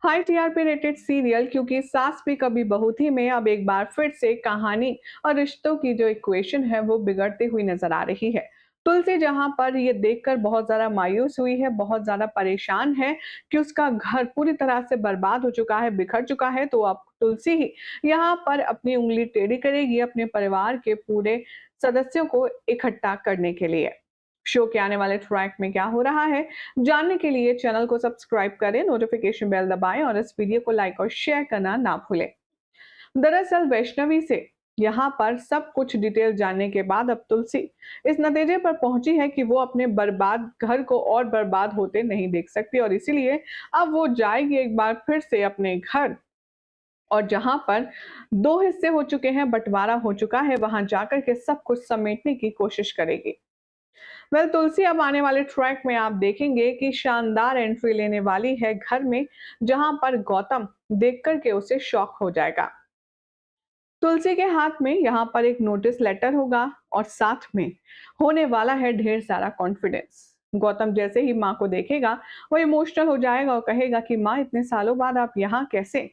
High TRP rated serial क्योंकि सास भी कभी बहू थी में अब एक बार फिर से कहानी और रिश्तों की जो इक्वेशन है वो बिगड़ती हुई नजर आ रही है। तुलसी जहां पर ये देखकर बहुत ज्यादा मायूस हुई है, बहुत ज्यादा परेशान है कि उसका घर पूरी तरह से बर्बाद हो चुका है, बिखर चुका है, तो अब तुलसी ही यहाँ पर अपनी उंगली टेढ़ी करेगी अपने परिवार के पूरे सदस्यों को इकट्ठा करने के लिए। शो के आने वाले ट्रैक में क्या हो रहा है, जानने के लिए चैनल को सब्सक्राइब करें, नोटिफिकेशन बेल दबाएं और इस वीडियो को लाइक और शेयर करना ना भूलें। दरअसल वैष्णवी से यहाँ पर सब कुछ डिटेल जानने के बाद अब तुलसी इस नतीजे पर पहुंची है कि वो अपने बर्बाद घर को और बर्बाद होते नहीं देख सकती और इसीलिए अब वो जाएगी एक बार फिर से अपने घर, और जहां पर दो हिस्से हो चुके हैं, बंटवारा हो चुका है, वहां जाकर के सब कुछ समेटने की कोशिश करेगी। वेल तुलसी अब आने वाले ट्रैक में आप देखेंगे कि शानदार एंट्री लेने वाली है घर में, जहां पर गौतम देख करके उसे शॉक हो जाएगा। तुलसी के हाथ में यहाँ पर एक नोटिस लेटर होगा और साथ में होने वाला है ढेर सारा कॉन्फिडेंस। गौतम जैसे ही माँ को देखेगा वो इमोशनल हो जाएगा और कहेगा कि माँ, इतने सालों बाद आप यहाँ कैसे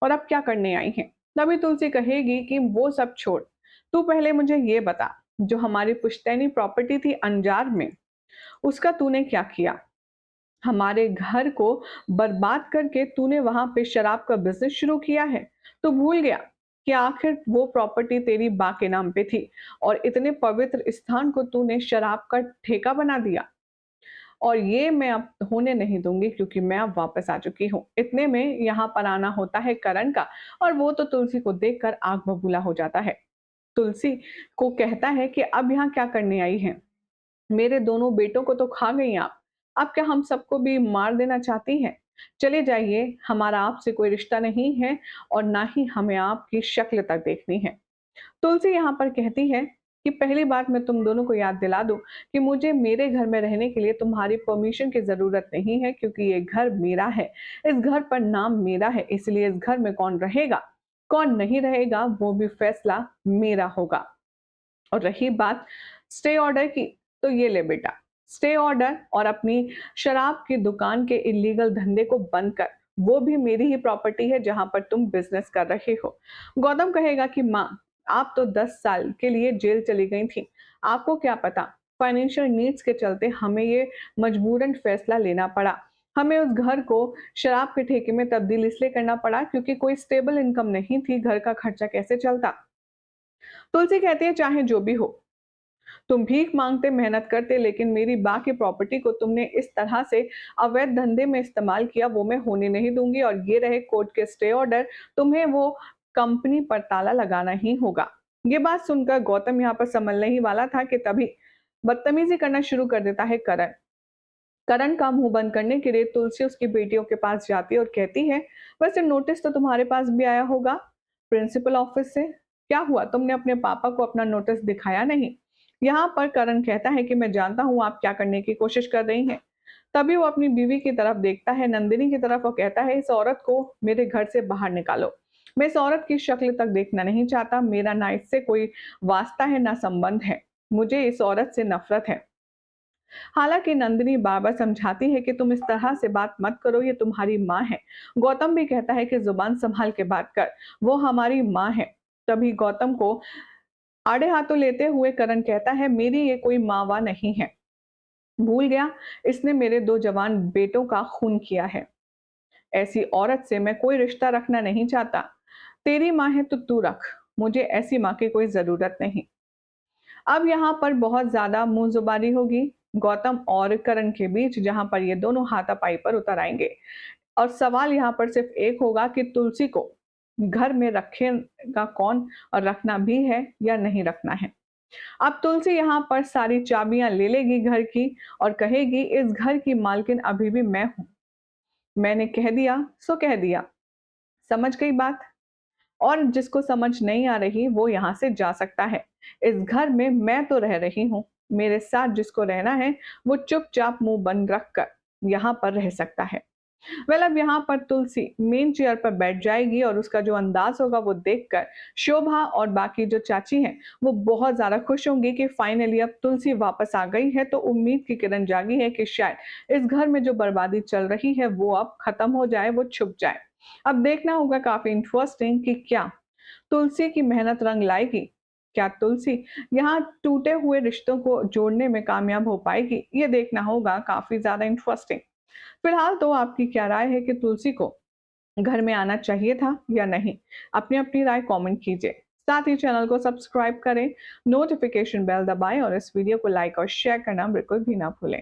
और अब क्या करने आई हैं। तभी तुलसी कहेगी कि वो सब छोड़, तू पहले मुझे ये बता, जो हमारी पुश्तैनी प्रॉपर्टी थी अंजार में, उसका तूने क्या किया? हमारे घर को बर्बाद करके तूने वहां पे शराब का बिजनेस शुरू किया है। तू भूल गया कि आखिर वो प्रॉपर्टी तेरी बा के नाम पे थी और इतने पवित्र स्थान को तूने शराब का ठेका बना दिया। और ये मैं अब होने नहीं दूंगी क्योंकि मैं अब वापस आ चुकी हूँ। इतने में यहाँ पर आना होता है करण का, और वो तो तुलसी को देखकर आग बबूला हो जाता है। तुलसी को कहता है कि अब यहाँ क्या करने आई है? मेरे दोनों बेटों को तो खा गई आप। अब क्या हम सबको भी मार देना चाहती हैं? चले जाइए, हमारा आपसे कोई रिश्ता नहीं है और ना ही हमें आपकी शक्ल तक देखनी है। तुलसी यहाँ पर कहती है कि पहली बात मैं तुम दोनों को याद दिला दूं कि मुझे मेरे घर में रहने के लिए तुम्हारी परमिशन की जरूरत नहीं है, क्योंकि ये घर मेरा है। इस घर पर नाम मेरा है, इसलिए इस घर में कौन रहेगा, कौन नहीं रहेगा, वो भी फैसला मेरा होगा। और रही बात स्टे ऑर्डर की, तो ये ले बेटा, स्टे ऑर्डर और अपनी शराब की दुकान के इलीगल धंधे को बंद कर। वो भी मेरी ही प्रॉपर्टी है जहां पर तुम बिजनेस कर रहे हो। गौतम कहेगा कि माँ, आप तो 10 साल के लिए जेल चली गई थी, आपको क्या पता, फाइनेंशियल नीड्स के चलते हमें ये मजबूरन फैसला लेना पड़ा। हमें उस घर को शराब के ठेके में तब्दील इसलिए करना पड़ा क्योंकि कोई स्टेबल इनकम नहीं थी, घर का खर्चा कैसे चलता। तुलसी कहती है चाहे जो भी हो, तुम भीख मांगते मेहनत करते, लेकिन मेरी बा की प्रॉपर्टी को तुमने इस तरह से अवैध धंधे में इस्तेमाल किया, वो मैं होने नहीं दूंगी। और ये रहे कोर्ट के स्टे ऑर्डर, तुम्हें वो कंपनी पर ताला लगाना ही होगा। ये बात सुनकर गौतम यहाँ पर संभलने ही वाला था कि तभी बदतमीजी करना शुरू कर देता है करण। करण का मुंह बंद करने के लिए तुलसी उसकी बेटियों के पास जाती है और कहती है, वैसे नोटिस तो तुम्हारे पास भी आया होगा प्रिंसिपल ऑफिस से, क्या हुआ, तुमने अपने पापा को अपना नोटिस दिखाया नहीं? यहाँ पर करण कहता है कि मैं जानता हूँ आप क्या करने की कोशिश कर रही हैं। तभी वो अपनी बीवी की तरफ देखता है, नंदिनी की तरफ, और कहता है इस औरत को मेरे घर से बाहर निकालो। मैं इस औरत की शक्ल तक देखना नहीं चाहता, मेरा ना इससे कोई वास्ता है ना संबंध है, मुझे इस औरत से नफरत है। हालांकि नंदिनी बार बार समझाती है कि तुम इस तरह से बात मत करो, ये तुम्हारी माँ है। गौतम भी कहता है कि जुबान संभाल के बात कर, वो हमारी माँ है। तभी गौतम को आड़े हाथों लेते हुए करण कहता है, मेरी ये कोई माँ नहीं है, भूल गया, इसने मेरे दो जवान बेटों का खून किया है। ऐसी औरत से मैं कोई रिश्ता रखना नहीं चाहता। तेरी माँ है तो तू रख, मुझे ऐसी माँ की कोई जरूरत नहीं। अब यहाँ पर बहुत ज्यादा मुंहजुबानी होगी गौतम और करण के बीच, जहां पर ये दोनों हाथापाई पर उतर आएंगे। और सवाल यहाँ पर सिर्फ एक होगा कि तुलसी को घर में रखेगा कौन, और रखना भी है या नहीं रखना है। अब तुलसी यहाँ पर सारी चाबियां ले लेगी घर की और कहेगी इस घर की मालकिन अभी भी मैं हूं, मैंने कह दिया सो कह दिया, समझ गई बात? और जिसको समझ नहीं आ रही वो यहाँ से जा सकता है। इस घर में मैं तो रह रही हूँ, मेरे साथ जिसको रहना है वो चुपचाप मुंह बंद रख कर यहाँ पर रह सकता है। अब यहाँ पर तुलसी मेन चेयर पर बैठ जाएगी और उसका जो अंदाज होगा वो देखकर शोभा और बाकी जो चाची हैं वो बहुत ज्यादा खुश होंगी कि फाइनली अब तुलसी वापस आ गई है। तो उम्मीद की किरण जागी है कि शायद इस घर में जो बर्बादी चल रही है वो अब खत्म हो जाए, वो छुप जाए। अब देखना होगा काफी इंटरेस्टिंग कि क्या तुलसी की मेहनत रंग लाएगी। क्या तुलसी यहाँ टूटे हुए रिश्तों को जोड़ने में कामयाब हो पाएगी, ये देखना होगा काफी ज्यादा इंटरेस्टिंग। फिलहाल तो आपकी क्या राय है कि तुलसी को घर में आना चाहिए था या नहीं? अपनी अपनी राय कमेंट कीजिए। साथ ही चैनल को सब्सक्राइब करें, नोटिफिकेशन बेल दबाएं और इस वीडियो को लाइक और शेयर करना बिल्कुल भी ना भूलें।